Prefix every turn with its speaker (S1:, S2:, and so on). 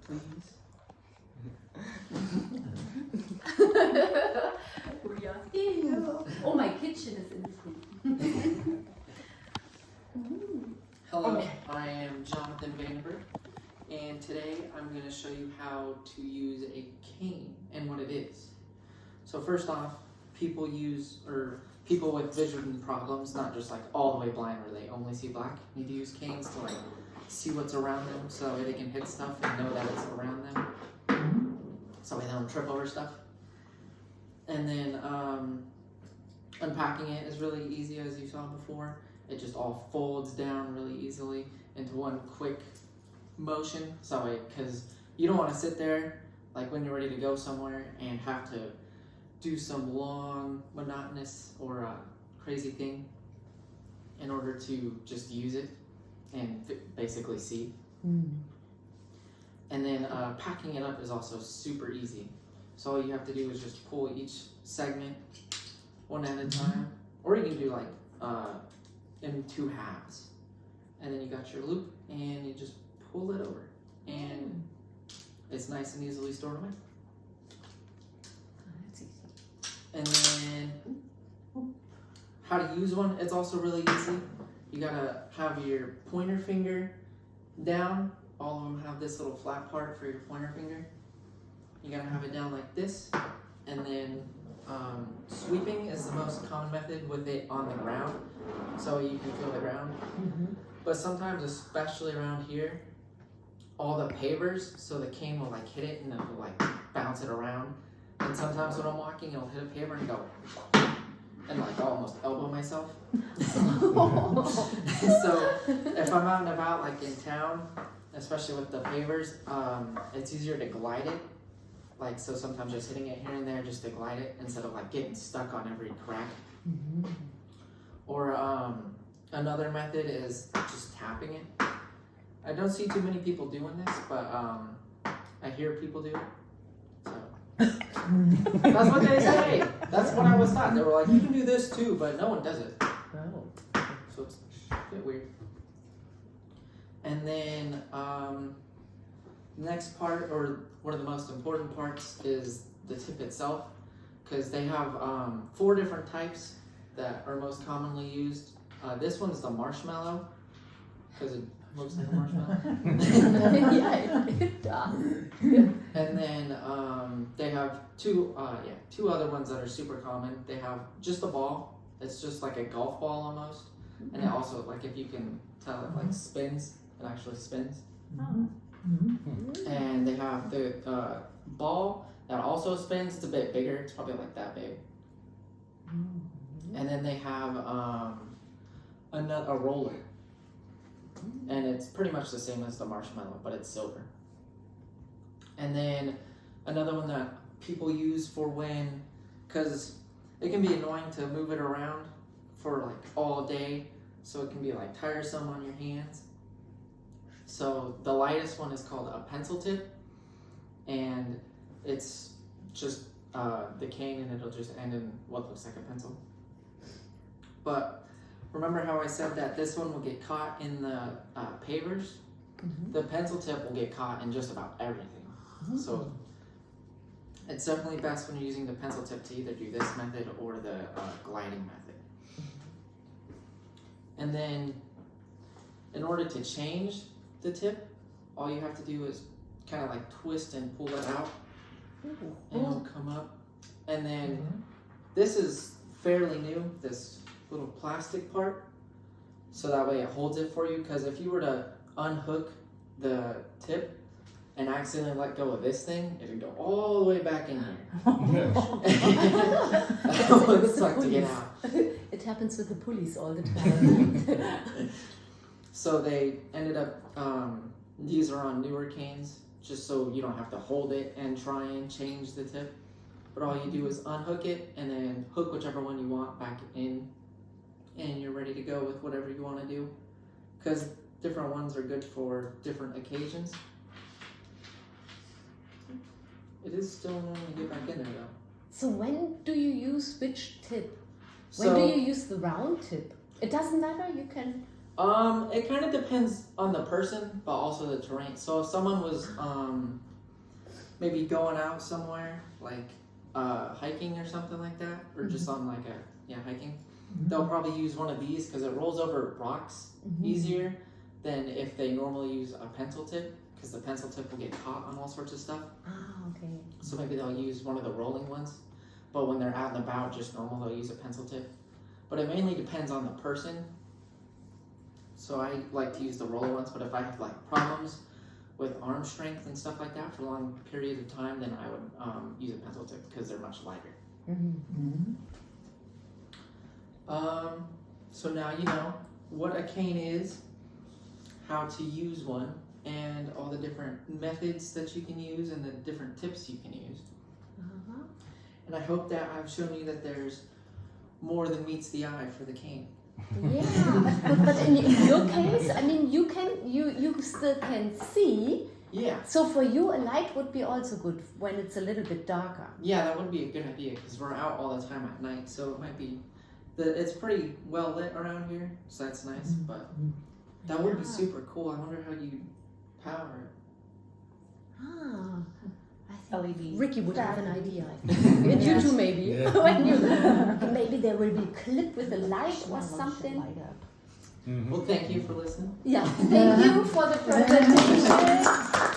S1: please.
S2: Ew. Oh, my kitchen is in food.
S1: Hello,
S2: Okay.
S1: I am Jonathan Vandenberg, and today I'm going to show you how to use a cane and what it is. So first off, people with vision problems, not just like all the way blind where they only see black, need to use canes to like see what's around them so they can hit stuff and know that it's around them, so they don't trip over stuff. And then unpacking it is really easy, as you saw before. It just all folds down really easily into one quick motion. So because you don't want to sit there like when you're ready to go somewhere and have to do some long, monotonous or crazy thing in order to just use it and basically see. And then packing it up is also super easy. So all you have to do is just pull each segment one at a time, or you can do like in two halves, and then you got your loop and you just pull it over and it's nice and easily stored away.
S2: That's easy.
S1: And then how to use one, it's also really easy. You gotta have your pointer finger down. All of them have this little flat part for your pointer finger. You gotta have it down like this, and then sweeping is the most common method with it on the ground, so you can feel the ground. But sometimes, especially around here, all the pavers, so the cane will like hit it and it will like bounce it around. And sometimes when I'm walking, it'll hit a paver and go, and like I'll almost elbow myself. So if I'm out and about, like in town, especially with the pavers, it's easier to glide it. Like, so sometimes just hitting it here and there just to glide it instead of like getting stuck on every crack. Or another method is just tapping it. I don't see too many people doing this, but I hear people do it. So that's what they say. That's what I was taught. They were like, you can do this too, but no one does it. So it's a bit weird. And then next part, or one of the most important parts, is the tip itself, because they have 4 different types that are most commonly used. This one's the marshmallow, because it looks like a marshmallow.
S2: Yeah, it does.
S1: And then they have two other ones that are super common. They have just a ball. It's just like a golf ball almost, and it also, like, if you can tell, it like spins. It actually spins. And they have the ball that also spins. It's a bit bigger. It's probably like that big. And then they have a roller, and it's pretty much the same as the marshmallow, but it's silver. And then another one that people use for when, because it can be annoying to move it around for like all day, so it can be like tiresome on your hands. So the lightest one is called a pencil tip, and it's just the cane, and it'll just end in what looks like a pencil. But remember how I said that this one will get caught in the pavers? The pencil tip will get caught in just about everything. So it's definitely best when you're using the pencil tip to either do this method or the gliding method. And then in order to change the tip, all you have to do is kind of like twist and pull it out, and it'll come up. And then this is fairly new, this little plastic part, so that way it holds it for you, because if you were to unhook the tip and accidentally let go of this thing, it would go all the way back in here. It sucks to get out.
S2: It happens with the police all the time.
S1: So they ended up, these are on newer canes, just so you don't have to hold it and try and change the tip. But all you do is unhook it and then hook whichever one you want back in, and you're ready to go with whatever you want to do. Because different ones are good for different occasions. It is still annoying to get back in there though.
S2: So when do you use which tip? When
S1: So,
S2: do you use the round tip? It doesn't matter, you can...
S1: It kind of depends on the person, but also the terrain. So if someone was maybe going out somewhere, like hiking or something like that, or just on like hiking, they'll probably use one of these because it rolls over rocks easier than if they normally use a pencil tip, because the pencil tip will get caught on all sorts of stuff.
S3: Ah, okay.
S1: So maybe they'll use one of the rolling ones, but when they're out and about, just normal, they'll use a pencil tip. But it mainly depends on the person. So I like to use the roller ones, but if I have like problems with arm strength and stuff like that for long periods of time, then I would use a pencil tip because they're much lighter. So now you know what a cane is, how to use one, and all the different methods that you can use and the different tips you can use. And I hope that I've shown you that there's more than meets the eye for the cane.
S3: Yeah, but in your case, I mean, you still can see.
S1: Yeah.
S3: So for you, a light would be also good when it's a little bit darker.
S1: Yeah, that would be a good idea because we're out all the time at night, so it might be. It's pretty well lit around here, so that's nice. But that would be super cool. I wonder how you power it.
S3: Ah, I think
S2: LED.
S3: Ricky would have an idea. I think. And you too, maybe.
S4: Yeah.
S3: When you, maybe there will be a clip with a light or something.
S1: Well, thank you for listening.
S3: Yeah, thank you for the presentation.